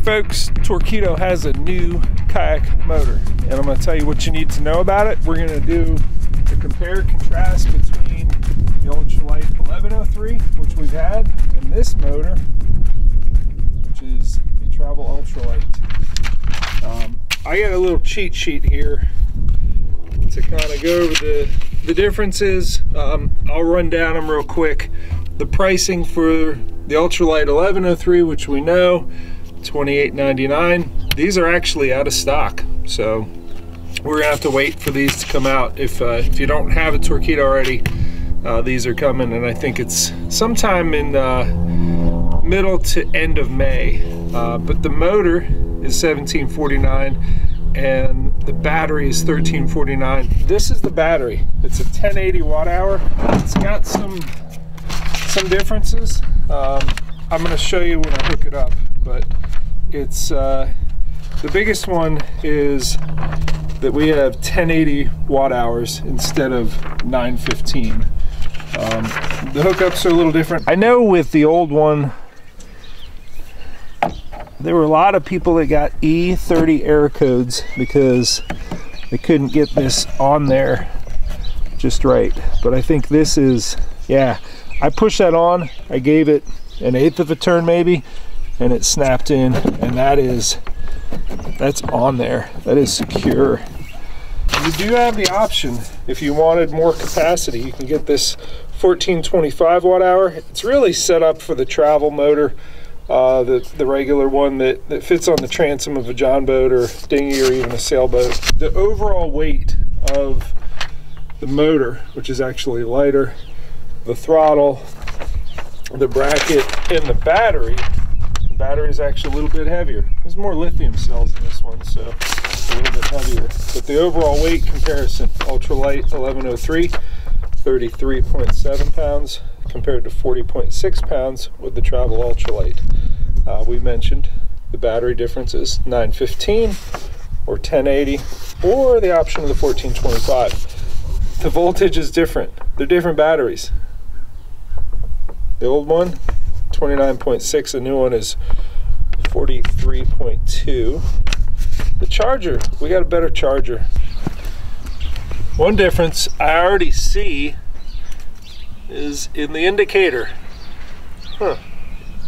folks, TORQEEDO has a new kayak motor, and I'm going to tell you what you need to know about it. We're going to do a compare contrast between the Ultralight 1103, which we've had, and this motor, which is the Travel Ultralight. I got a little cheat sheet here to kind of go over the differences. I'll run down them real quick. The pricing for the Ultralight 1103, which we know, $28.99. These are actually out of stock, so we're gonna have to wait for these to come out. If you don't have a TORQEEDO already, these are coming, and I think it's sometime in middle to end of May. But the motor is $17.49 and the battery is $13.49. This is the battery. It's a 1080 watt hour. It's got some differences. I'm going to show you when I hook it up, but it's the biggest one is that we have 1080 watt hours instead of 915. The hookups are a little different. I know with the old one there were a lot of people that got E30 error codes because they couldn't get this on there just right, but I think this is, yeah, I pushed that on, I gave it an eighth of a turn maybe, and it snapped in, and that's on there. That is secure. You do have the option, if you wanted more capacity, you can get this 1425 watt hour. It's really set up for the travel motor, the regular one that fits on the transom of a john boat or dinghy or even a sailboat. The overall weight of the motor, which is actually lighter, the throttle, the bracket, and the battery is actually a little bit heavier. There's more lithium cells in this one, so it's a little bit heavier. But the overall weight comparison, Ultralight 1103, 33.7 pounds compared to 40.6 pounds with the Travel Ultralight. We mentioned the battery differences, 915 or 1080, or the option of the 1425. The voltage is different. They're different batteries. The old one, 29.6, the new one is 43.2. The charger, we got a better charger. One difference I already see is in the indicator. I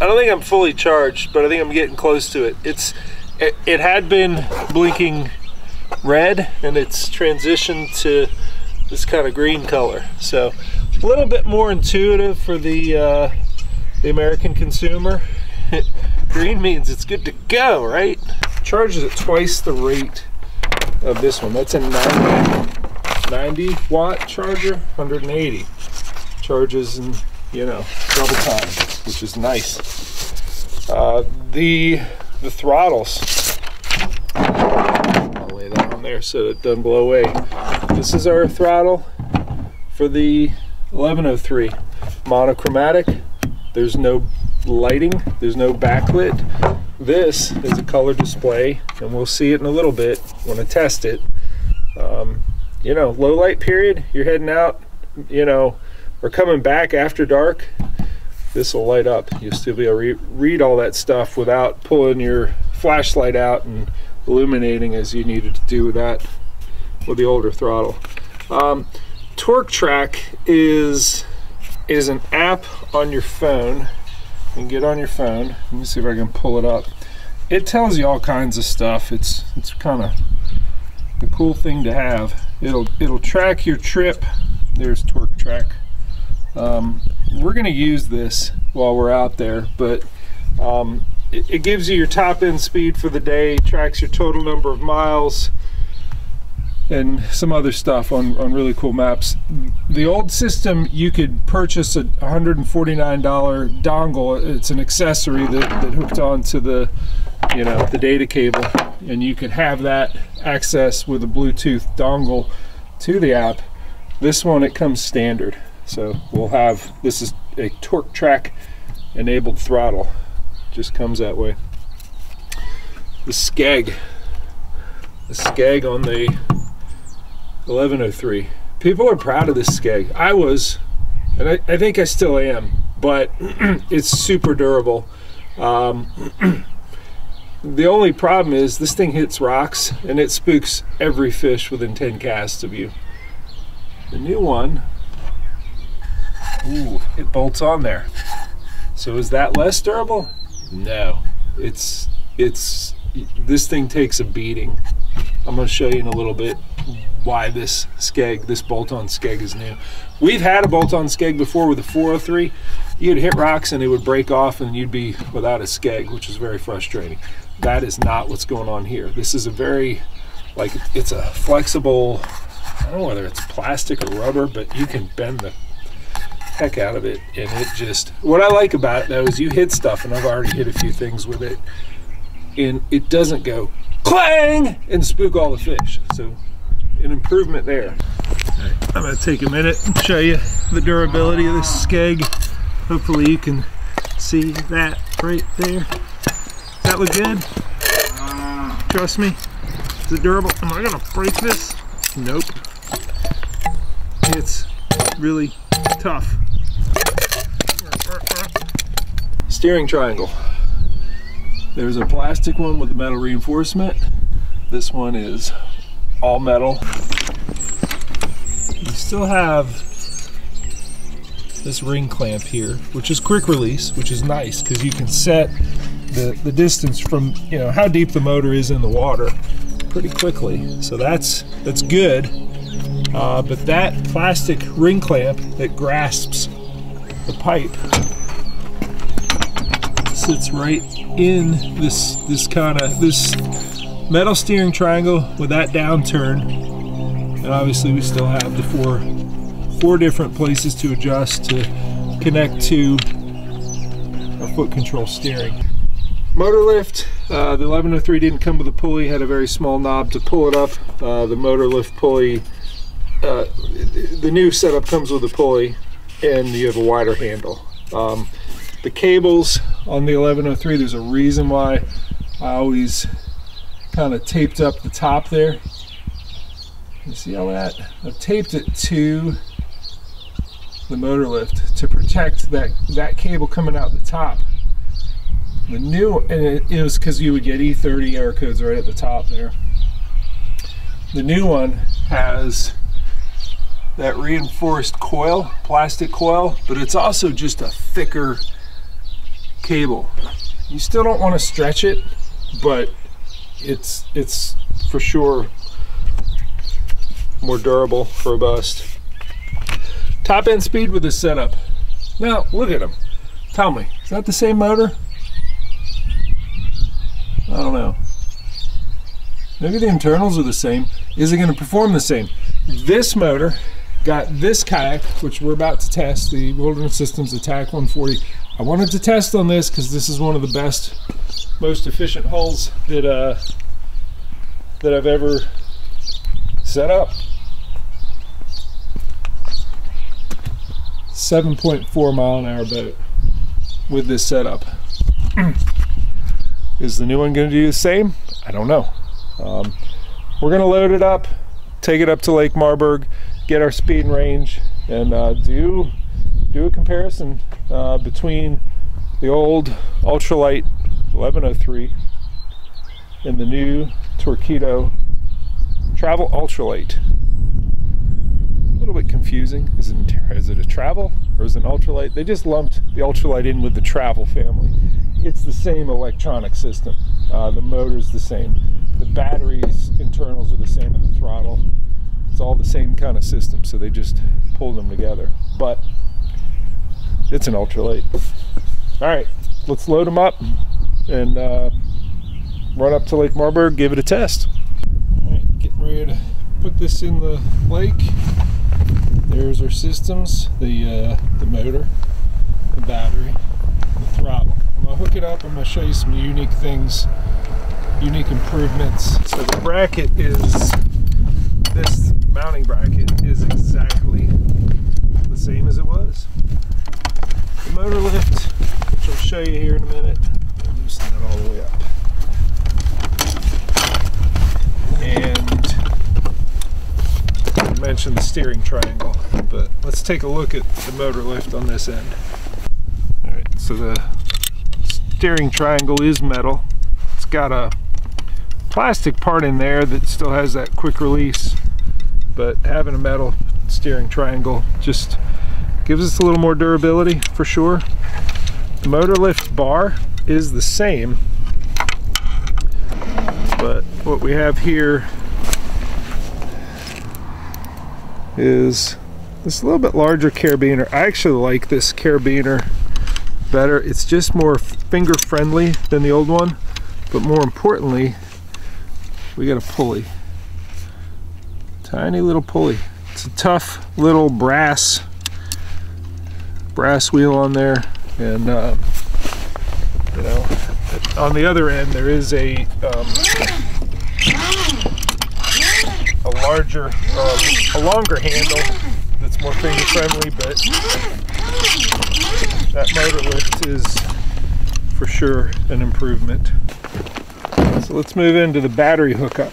don't think I'm fully charged, but I think I'm getting close to it. It had been blinking red, and it's transitioned to this kind of green color. So a little bit more intuitive for the American consumer. Green means it's good to go, right? Charges at twice the rate of this one. That's a 90 watt charger, 180. Charges in, you know, double time, which is nice. The throttles, I'll lay that on there so it doesn't blow away. This is our throttle for the 1103. Monochromatic. There's no lighting, there's no backlit. This is a color display, and we'll see it in a little bit when I test it. You know, low light period, you're heading out, you know, or coming back after dark, this will light up. You'll still be able to read all that stuff without pulling your flashlight out and illuminating as you needed to do with that with the older throttle. Torque Track is an app on your phone. You can get on your phone. Let me see if I can pull it up. It tells you all kinds of stuff. It's kind of the cool thing to have. It'll track your trip. There's Torque Track. We're going to use this while we're out there, but it gives you your top end speed for the day, tracks your total number of miles, and some other stuff on really cool maps. The old system, you could purchase a $149 dongle. It's an accessory that hooked onto the, you know, the data cable, and you could have that access with a Bluetooth dongle to the app. This one, it comes standard. So we'll have, this is a Torque Track enabled throttle. Just comes that way. The skeg on the 1103. People are proud of this skeg. I was, and I think I still am, but it's super durable. The only problem is this thing hits rocks and it spooks every fish within 10 casts of you. The new one, ooh, it bolts on there. So is that less durable? No, this thing takes a beating. I'm going to show you in a little bit why this skeg, this bolt-on skeg, is new. We've had a bolt-on skeg before with a 403. You'd hit rocks and it would break off and you'd be without a skeg, which is very frustrating. That is not what's going on here. This is a very, like, it's a flexible, I don't know whether it's plastic or rubber, but you can bend the heck out of it, and it just, what I like about it though is you hit stuff, and I've already hit a few things with it, and it doesn't go clang and spook all the fish. So an improvement there. Right, I'm going to take a minute and show you the durability of this skeg. Hopefully you can see that right there. Does that look good? Trust me. Is it durable? Am I going to break this? Nope. It's really tough. Steering triangle. There's a plastic one with a metal reinforcement. This one is all metal. You still have this ring clamp here, which is quick release, which is nice because you can set the distance from, you know, how deep the motor is in the water pretty quickly. So that's good. But that plastic ring clamp that grasps the pipe sits right in this metal steering triangle with that downturn, and obviously we still have the four different places to adjust to connect to our foot control steering. Motor lift, the 1103 didn't come with a pulley, had a very small knob to pull it up. The motor lift pulley, the new setup comes with a pulley and you have a wider handle. The cables on the 1103, there's a reason why I always kind of taped up the top there. You see all that? I've taped it to the motor lift to protect that cable coming out the top. The new, and it was because you would get E30 error codes right at the top there. The new one has that reinforced coil, plastic coil, but it's also just a thicker cable. You still don't want to stretch it, but it's for sure more durable, robust. Top end speed with this setup. Now look at them. Tell me, is that the same motor? I don't know. Maybe the internals are the same. Is it going to perform the same? This motor got this kayak, which we're about to test, the Wilderness Systems Attack 140. I wanted to test on this because this is one of the best, most efficient hulls that I've ever set up. 7.4 mile an hour boat with this setup. Is the new one going to do the same? I don't know. We're going to load it up, take it up to Lake Marburg, get our speed and range, and do a comparison between the old Ultralight 1103 and the new TORQEEDO Travel Ultralight. A little bit confusing. Is it a Travel or is it an Ultralight? They just lumped the Ultralight in with the Travel family. It's the same electronic system. The motor's the same. The batteries, internals are the same in the throttle. It's all the same kind of system, so they just pulled them together. But it's an ultralight. All right, let's load them up and run up to Lake Marburg, give it a test. All right, getting ready to put this in the lake. There's our systems, the motor, the battery, the throttle. I'm gonna hook it up. I'm gonna show you some unique things, unique improvements. So the bracket is, this mounting bracket is exactly the same as it was. The motor lift, which I'll show you here in a minute, I'll loosen that all the way up. And I mentioned the steering triangle, but let's take a look at the motor lift on this end. All right, so the steering triangle is metal. It's got a plastic part in there that still has that quick release, but having a metal steering triangle just gives us a little more durability for sure. The motor lift bar is the same, but what we have here is this little bit larger carabiner. I actually like this carabiner better. It's just more finger friendly than the old one, but more importantly, we got a pulley. Tiny little pulley. It's a tough little brass wheel on there, and you know, on the other end there is a longer handle that's more finger friendly, but that motor lift is for sure an improvement. So let's move into the battery hookup.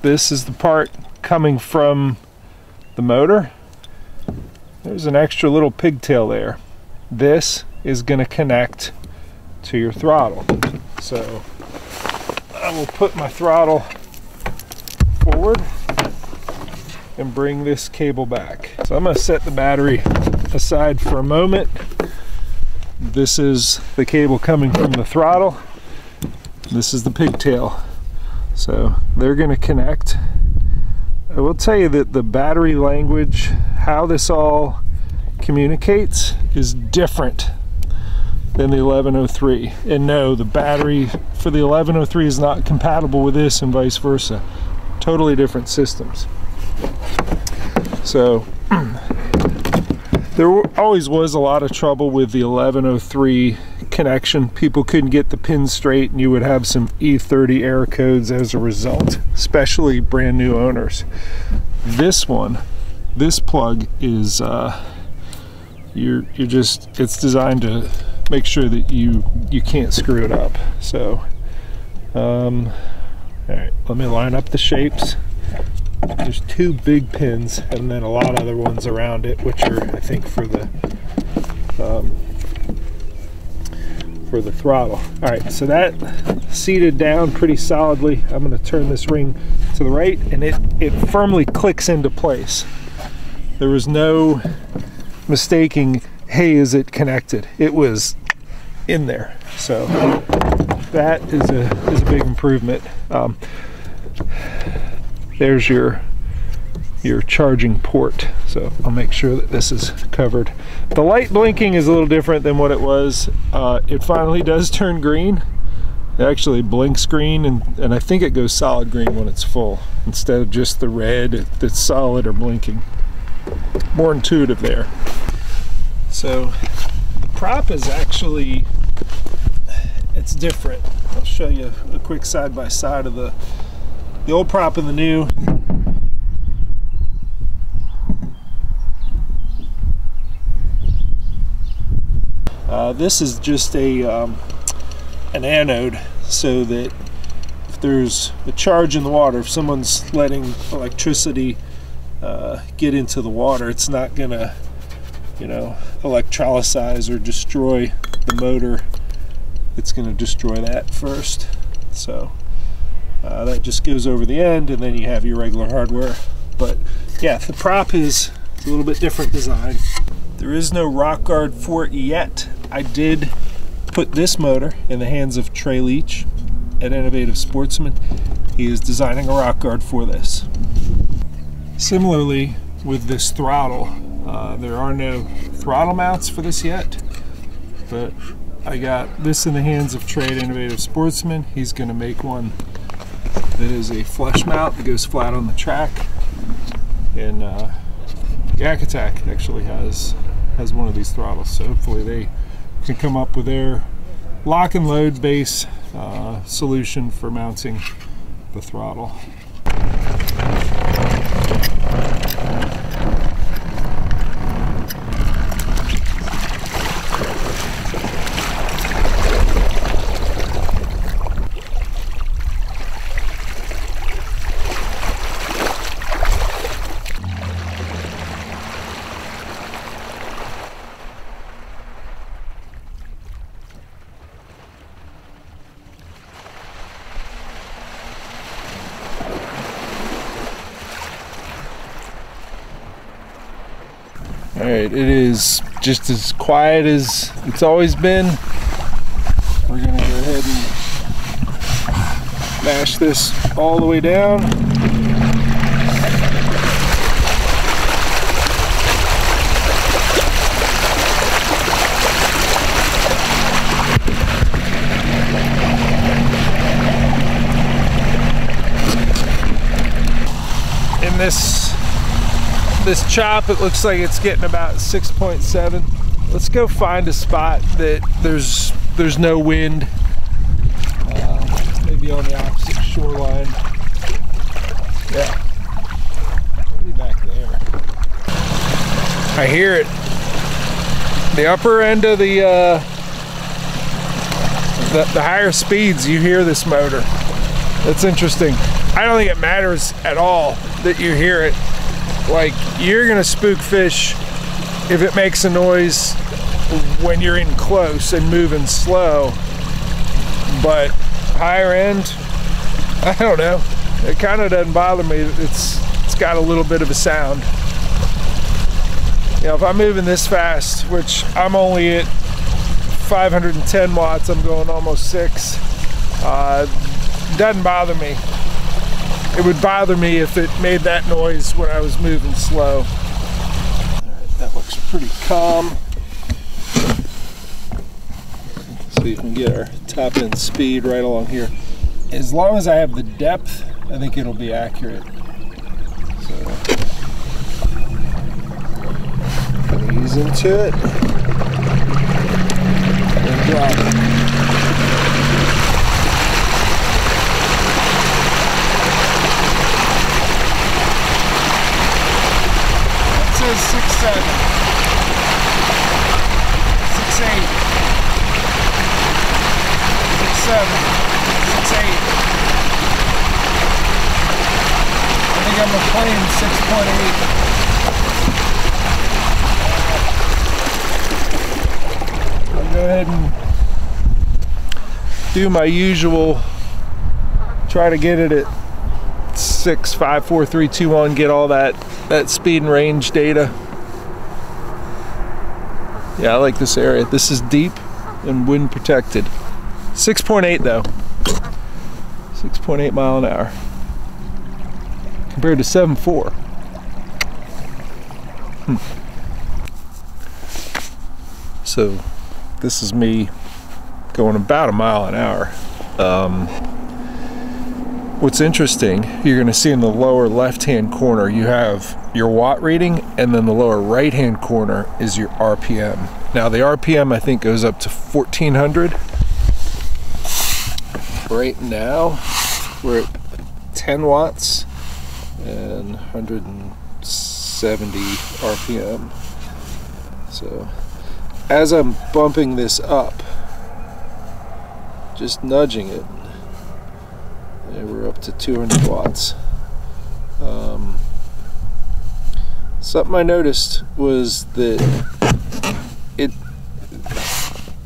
This is the part coming from the motor. There's an extra little pigtail there. This is going to connect to your throttle. So I will put my throttle forward and bring this cable back. So I'm going to set the battery aside for a moment. This is the cable coming from the throttle. This is the pigtail. So they're going to connect. I will tell you that the battery language, how this all communicates, is different than the 1103. And no, the battery for the 1103 is not compatible with this, and vice versa. Totally different systems. So there always was a lot of trouble with the 1103 connection. People couldn't get the pins straight, and you would have some E30 error codes as a result, especially brand new owners. This one, this plug is it's designed to make sure that you can't screw it up. So all right, let me line up the shapes. There's two big pins and then a lot of other ones around it, which are, I think, for the throttle. All right, so that seated down pretty solidly. I'm going to turn this ring to the right, and it firmly clicks into place. There was no mistaking, hey, is it connected? It was in there. So that is a big improvement. There's your charging port, so I'll make sure that this is covered. The light blinking is a little different than what it was. It finally does turn green. It actually blinks green, and I think it goes solid green when it's full, instead of just the red that's solid or blinking. More intuitive there. So the prop is actually, it's different. I'll show you a quick side-by-side of the old prop and the new. This is just an anode, so that if there's a charge in the water, if someone's letting electricity get into the water, it's not gonna, you know, electrolyze or destroy the motor. It's gonna destroy that first. So that just goes over the end, and then you have your regular hardware. But yeah, the prop is a little bit different design. There is no rock guard for it yet. I did put this motor in the hands of Trey Leach at Innovative Sportsman. He is designing a rock guard for this. Similarly with this throttle, there are no throttle mounts for this yet, but I got this in the hands of Trey at Innovative Sportsman. He's going to make one that is a flush mount that goes flat on the track, and Yak Attack actually has one of these throttles, so hopefully they can come up with their lock and load base solution for mounting the throttle. Alright, it is just as quiet as it's always been. We're gonna go ahead and mash this all the way down. In this chop, it looks like it's getting about 6.7. Let's go find a spot that there's no wind. Maybe on the opposite shoreline. Yeah, maybe back there. I hear it. The upper end of the higher speeds, you hear this motor. That's interesting. I don't think it matters at all that you hear it. Like, you're gonna spook fish if it makes a noise when you're in close and moving slow. But higher end, I don't know. It kind of doesn't bother me. It's got a little bit of a sound. You know, if I'm moving this fast, which I'm only at 510 watts, I'm going almost 6. Doesn't bother me. It would bother me if it made that noise when I was moving slow. All right, that looks pretty calm. So you can get our top end speed right along here. As long as I have the depth, I think it'll be accurate. So ease into it and drop it. That says 6.7, 6.8, 6.7, 6.8. I think I'm gonna claim 6.8. I'll go ahead and do my usual, try to get it at 6, 5, 4, 3, 2, 1, get all that speed and range data. Yeah, I like this area. This is deep and wind protected. 6.8 though. 6.8 mile an hour. Compared to 7.4. So this is me going about a mile an hour. What's interesting, you're going to see in the lower left hand corner you have your watt reading, and then the lower right hand corner is your RPM. Now the RPM I think goes up to 1400. Right now we're at 10 watts and 170 RPM. So as I'm bumping this up, just nudging it, and we're up to 200 watts. Something I noticed was that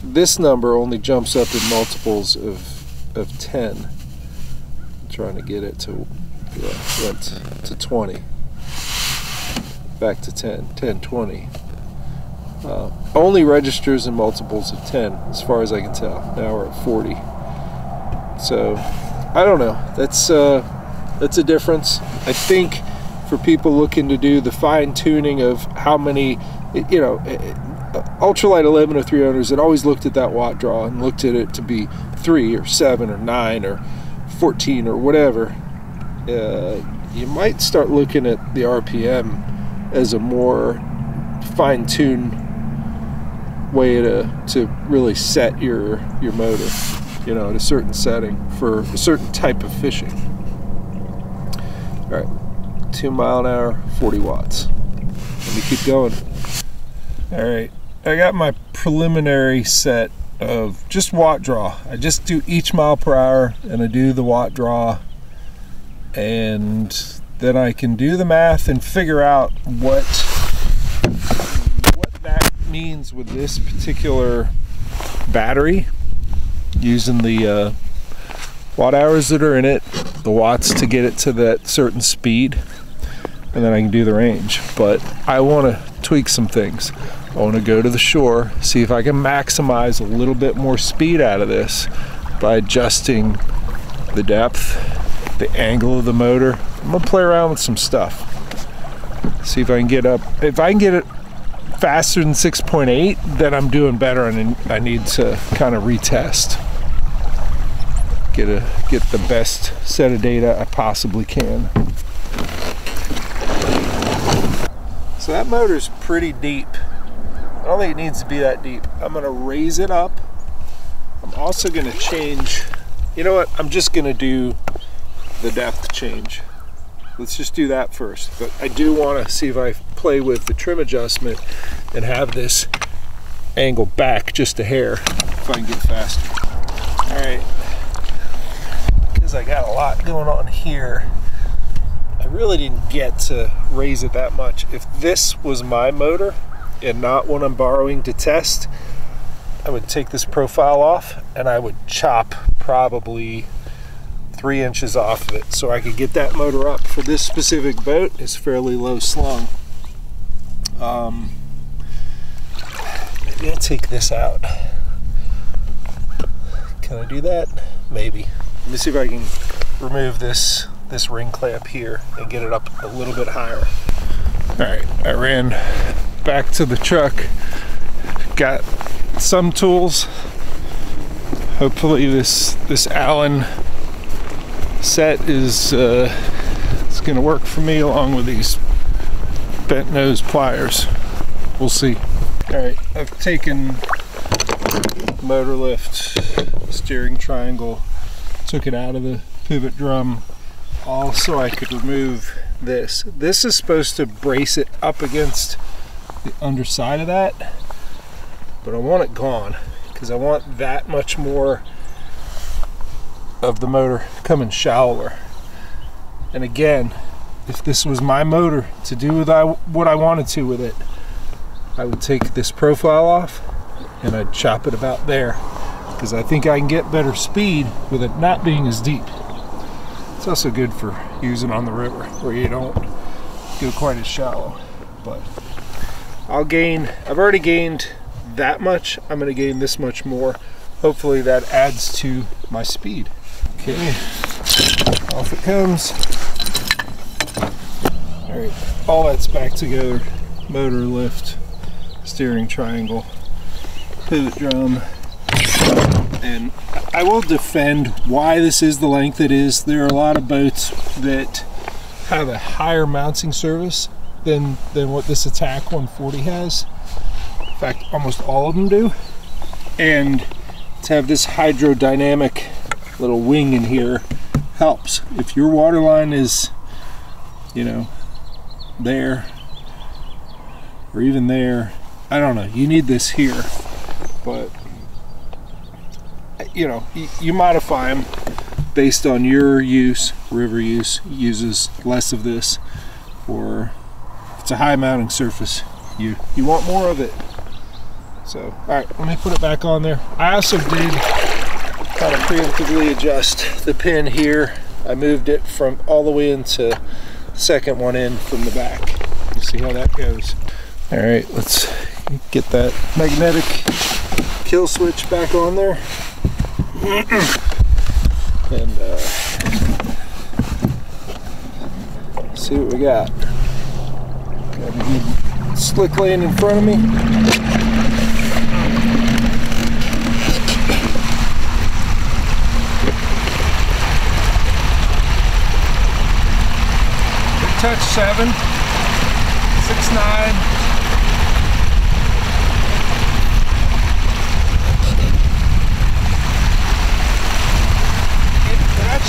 this number only jumps up in multiples of 10. I'm trying to get it to, yeah, went to 20, back to 10, 10, 20. Only registers in multiples of 10 as far as I can tell. Now we're at 40. So I don't know, that's a difference. I think for people looking to do the fine-tuning of how many, you know, Ultralight 1103 owners had always looked at that watt draw and looked at it to be 3 or 7 or 9 or 14 or whatever. You might start looking at the RPM as a more fine-tuned way to really set your motor, you know, at a certain setting for a certain type of fishing. All right, 2 mile an hour, 40 watts. Let me keep going. All right, I got my preliminary set of just watt draw. I just do each mile per hour and I do the watt draw, and then I can do the math and figure out what that means with this particular battery, using the watt hours that are in it, the watts to get it to that certain speed, and then I can do the range. But I want to tweak some things. I want to go to the shore, see if I can maximize a little bit more speed out of this by adjusting the depth, the angle of the motor. I'm gonna play around with some stuff. See if I can get up. If I can get it faster than 6.8, then I'm doing better, and I need to kind of retest. Get the best set of data I possibly can. So that motor's pretty deep. I don't think it needs to be that deep. I'm gonna raise it up. I'm also gonna change, you know what? I'm just gonna do the depth change. Let's just do that first. But I do wanna see if I play with the trim adjustment and have this angle back just a hair if I can get faster. All right, because I got a lot going on here. I really didn't get to raise it that much. If this was my motor and not one I'm borrowing to test, I would take this profile off and I would chop probably 3 inches off of it so I could get that motor up. For this specific boat, it's fairly low slung. Maybe I'll take this out. Can I do that? Maybe. Let me see if I can remove this ring clamp here and get it up a little bit higher. All right, I ran back to the truck, got some tools. Hopefully this Allen set is it's gonna work for me, along with these bent nose pliers. We'll see. All right, I've taken motor lift, steering triangle, took it out of the pivot drum, all so I could remove this. This is supposed to brace it up against the underside of that, but I want it gone because I want that much more of the motor coming shallower. And again, if this was my motor to do what I wanted to with it, I would take this profile off and I'd chop it about there, because I think I can get better speed with it not being as deep. It's also good for using on the river where you don't go quite as shallow. But I've already gained that much. I'm going to gain this much more. Hopefully that adds to my speed. Okay, off it comes. All right, all that's back together. Motor lift, steering triangle, pivot drum. And I will defend why this is the length it is. There are a lot of boats that have a higher mounting surface than what this Attack 140 has. In fact, almost all of them do. And to have this hydrodynamic little wing in here helps. If your waterline is, you know, there, or even there, I don't know, you need this here. But you know, you modify them based on your use. River use uses less of this, or if it's a high mounting surface, you want more of it. So, all right, let me put it back on there. I also did kind of preemptively adjust the pin here. I moved it from all the way into the second one in from the back. You see how that goes. All right, let's get that magnetic kill switch back on there. And see what we got. Got a good slick lane in front of me. Big touch 7, 6.9.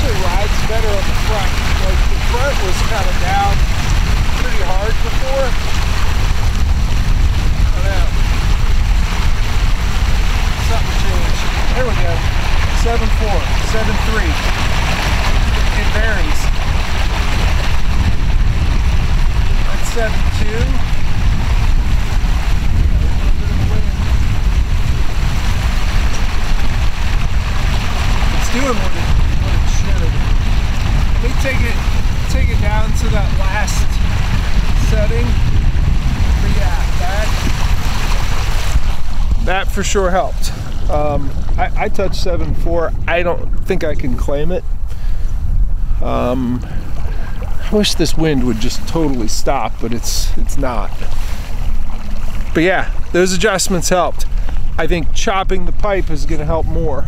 Rides better on the front. Like the front was kind of down pretty hard before. I don't know. Something changed. There we go. 7.4, 7.3. It varies. That's 7.2. It's doing what it should. Let me take it down to that last setting. But yeah, That for sure helped. I touched 7.4. I don't think I can claim it. I wish this wind would just totally stop, but it's not. But yeah, those adjustments helped. I think chopping the pipe is going to help more.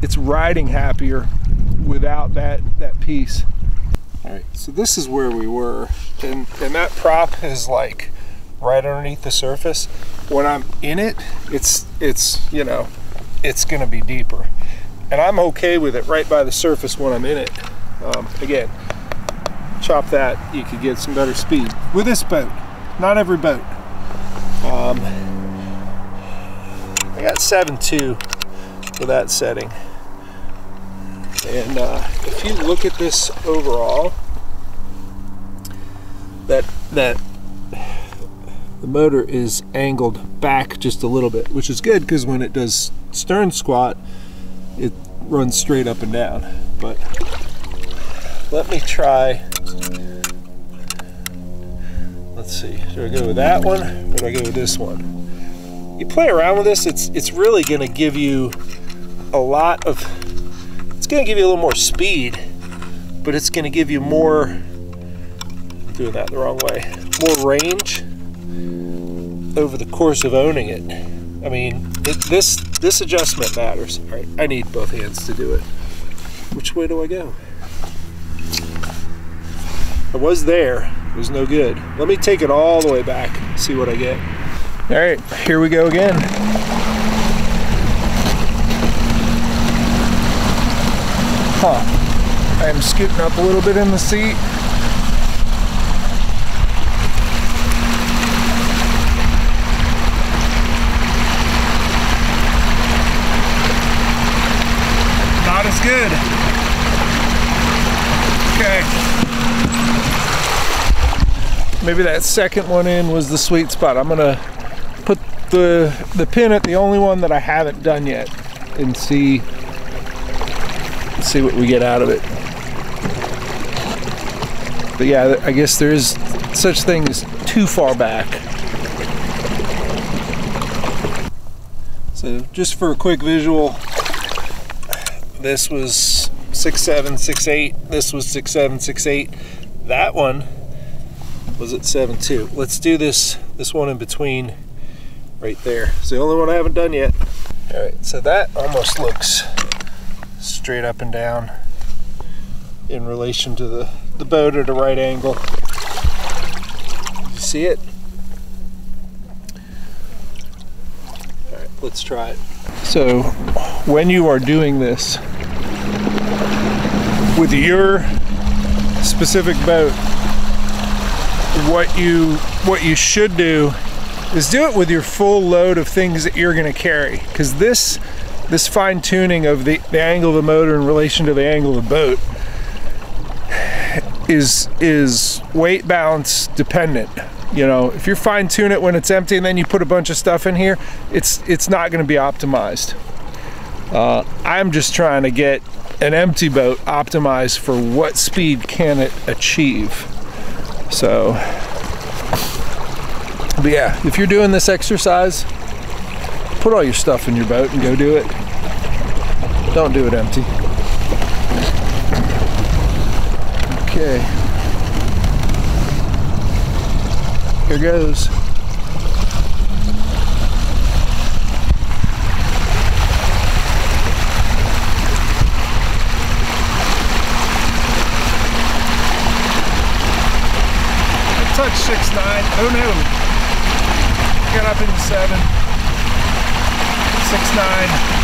It's riding happier without that piece. All right, so this is where we were, and that prop is like right underneath the surface. When I'm in it, it's you know, it's going to be deeper, and I'm okay with it right by the surface when I'm in it. Again, chop that, you could get some better speed with this boat. Not every boat. I got 7.2 for that setting. And if you look at this overall, that the motor is angled back just a little bit, which is good because when it does stern squat, it runs straight up and down. But let me try. Let's see, do I go with that one or do I go with this one? You play around with this, it's really going to give you a lot of, it's going to give you a little more speed, but it's going to give you more, I'm doing that the wrong way, more range over the course of owning it. I mean, this adjustment matters. All right, I need both hands to do it. Which way do I go? I was there, it was no good. Let me take it all the way back, see what I get. All right, here we go again. Huh, I am scooting up a little bit in the seat. Not as good. Okay. Maybe that second one in was the sweet spot. I'm gonna put the pin at the only one that I haven't done yet and see what we get out of it. But yeah, I guess there is such thing as too far back. So just for a quick visual, this was 6.7, 6.8. This was 6.7, 6.8. That one was at 7.2. Let's do this one in between right there. It's the only one I haven't done yet. All right, so that almost looks straight up and down in relation to the boat at a right angle. You see it? All right, let's try it. So when you are doing this with your specific boat, what you should do is do it with your full load of things that you're going to carry, because this fine tuning of the angle of the motor in relation to the angle of the boat is weight balance dependent. You know, if you fine tune it when it's empty and then you put a bunch of stuff in here, it's not going to be optimized. I'm just trying to get an empty boat optimized for what speed can it achieve. So, but yeah, if you're doing this exercise, put all your stuff in your boat and go do it. Don't do it empty. Okay. Here goes. Touch 6.9. Oh no. Got up into 7. 6.9.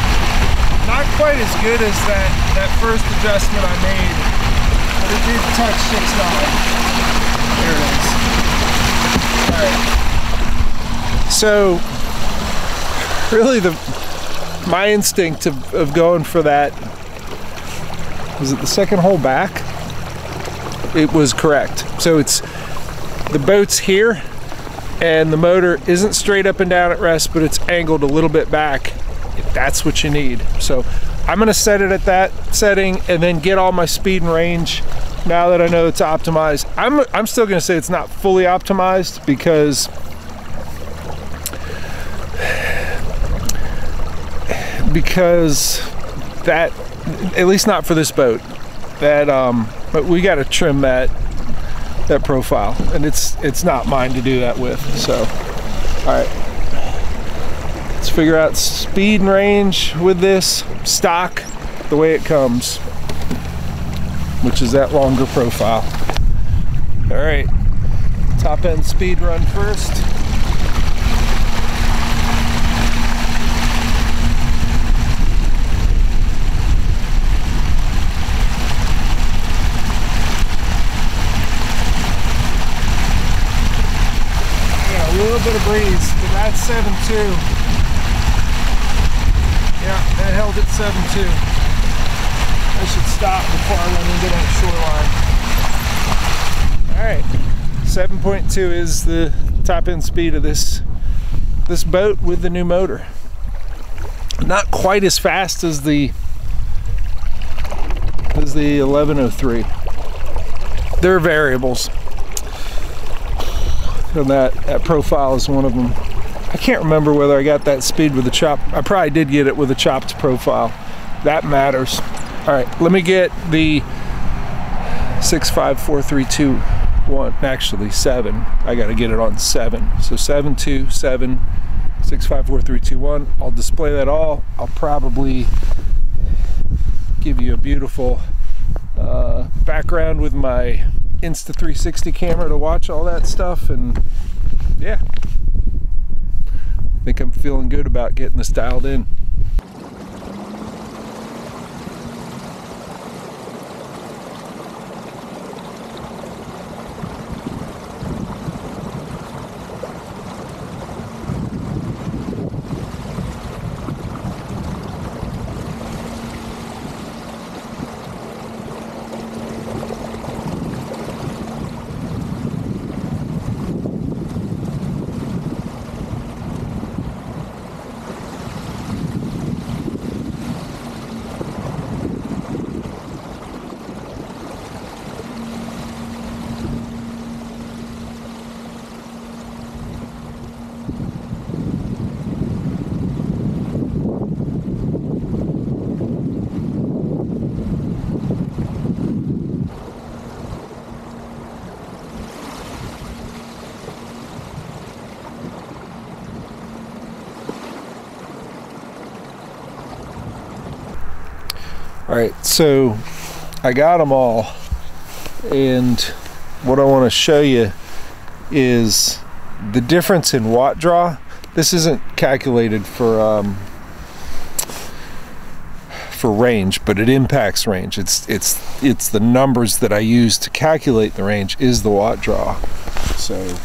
Not quite as good as that first adjustment I made, but it did touch 6.9. There it is. Alright. So really my instinct of going for that, was it the second hole back? It was correct. So it's the boat's here and the motor isn't straight up and down at rest, but it's angled a little bit back. That's what you need. So I'm going to set it at that setting and then get all my speed and range now that I know it's optimized. I'm still going to say it's not fully optimized because that, at least not for this boat, that but we got to trim that profile, and it's not mine to do that with. So all right, let's figure out speed and range with this stock the way it comes, which is that longer profile. All right, top end speed run first. Yeah, a little bit of breeze, but that's 7.2. Yeah, that held at 7.2. I should stop before I run into that shore line. All right, 7.2 is the top end speed of this boat with the new motor. Not quite as fast as the 1103. There are variables, and that profile is one of them. I can't remember whether I got that speed with the chop. I probably did get it with a chopped profile. That matters. All right, let me get the 6, 5, 4, 3, 2, 1. Actually, 7. I got to get it on 7. So 7, 2, 7, 6, 5, 4, 3, 2, 1. I'll display that all. I'll probably give you a beautiful background with my Insta360 camera to watch all that stuff, and yeah, I think I'm feeling good about getting this dialed in. All right, so I got them all, and what I want to show you is the difference in watt draw. This isn't calculated for range, but it impacts range. It's the numbers that I use to calculate the range is the watt draw. So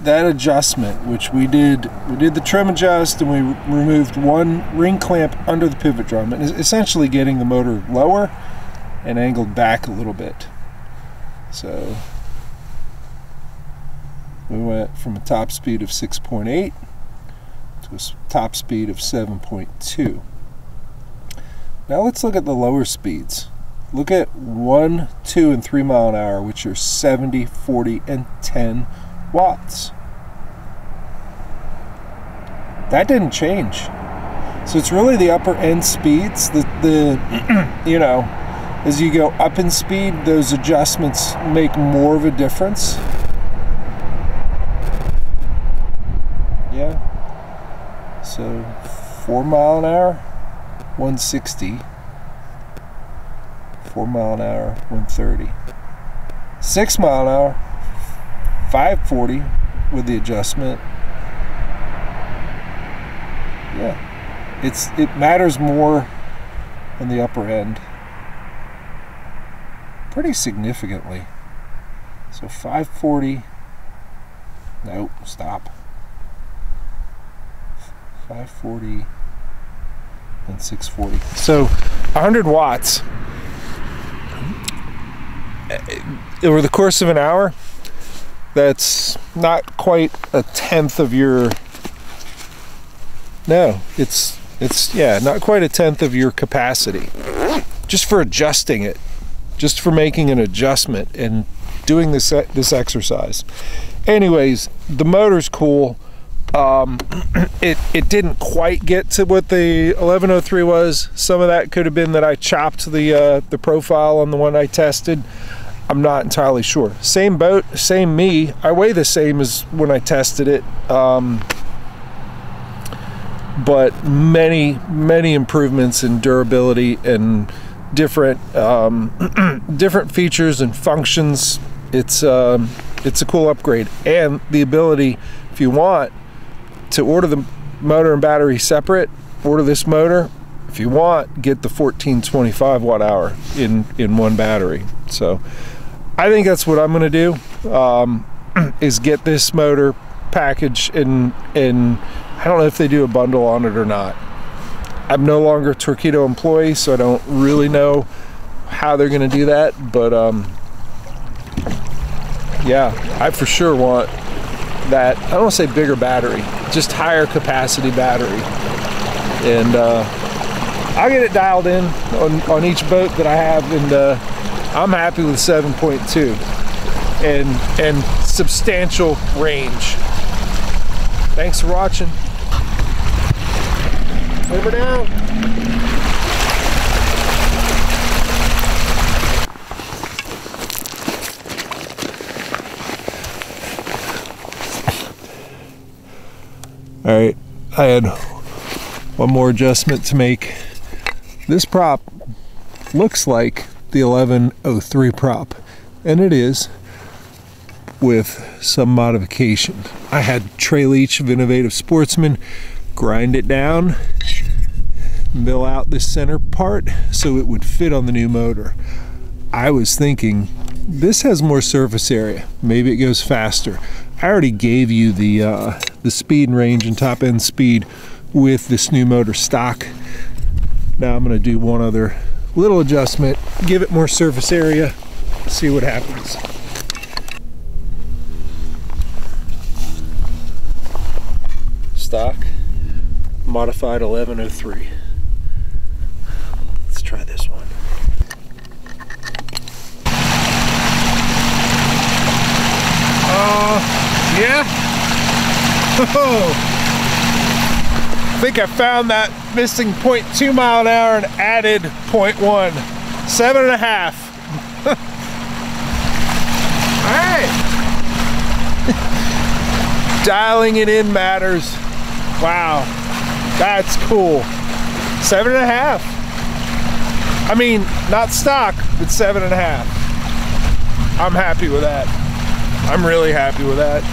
that adjustment, which we did the trim adjust, and we removed one ring clamp under the pivot drum, and essentially getting the motor lower and angled back a little bit. So we went from a top speed of 6.8 to a top speed of 7.2. Now let's look at the lower speeds. Look at 1, 2, and 3 mile an hour, which are 70, 40, and 10 watts. That didn't change. So it's really the upper end speeds, the you know, as you go up in speed, those adjustments make more of a difference. Yeah. So 4 mile an hour, 160. 4 mile an hour, 130. 6 mile an hour, 540 with the adjustment. Yeah, it matters more on the upper end, pretty significantly. So 540. Nope, stop. 540 and 640. So 100 watts over the course of an hour. That's not quite a tenth of your, no, it's yeah, not quite a tenth of your capacity, just for adjusting it just for making an adjustment and doing this exercise. Anyways, the motor's cool. It didn't quite get to what the 1103 was. Some of that could have been that I chopped the profile on the one I tested. I'm not entirely sure. Same boat, same me. I weigh the same as when I tested it, but many improvements in durability and different different features and functions. It's a cool upgrade, and the ability, if you want, to order the motor and battery separate, order this motor. If you want, get the 1425 watt hour in one battery. So I think that's what I'm gonna do, is get this motor package, and I don't know if they do a bundle on it or not. I'm no longer a Torqeedo employee, so I don't really know how they're gonna do that, but yeah, I for sure want that. I don't want to say bigger battery, just higher capacity battery, and I'll get it dialed in on each boat that I have, and I'm happy with 7.2 and substantial range. Thanks for watching. Over now. All right, I had one more adjustment to make. This prop looks like the 1103 prop, and it is, with some modification. I had Trey Leach of Innovative Sportsman grind it down, mill out this center part so it would fit on the new motor. I was thinking this has more surface area, maybe it goes faster. I already gave you the speed and range and top end speed with this new motor stock. Now I'm going to do one other little adjustment, give it more surface area, see what happens. Stock, modified 1103. Let's try this one. Yeah. Oh. I think I found that missing 0.2 mile an hour and added 0.1. 7.5. All right. Dialing it in matters. Wow, that's cool. 7.5. I mean, not stock, but 7.5. I'm happy with that. I'm really happy with that.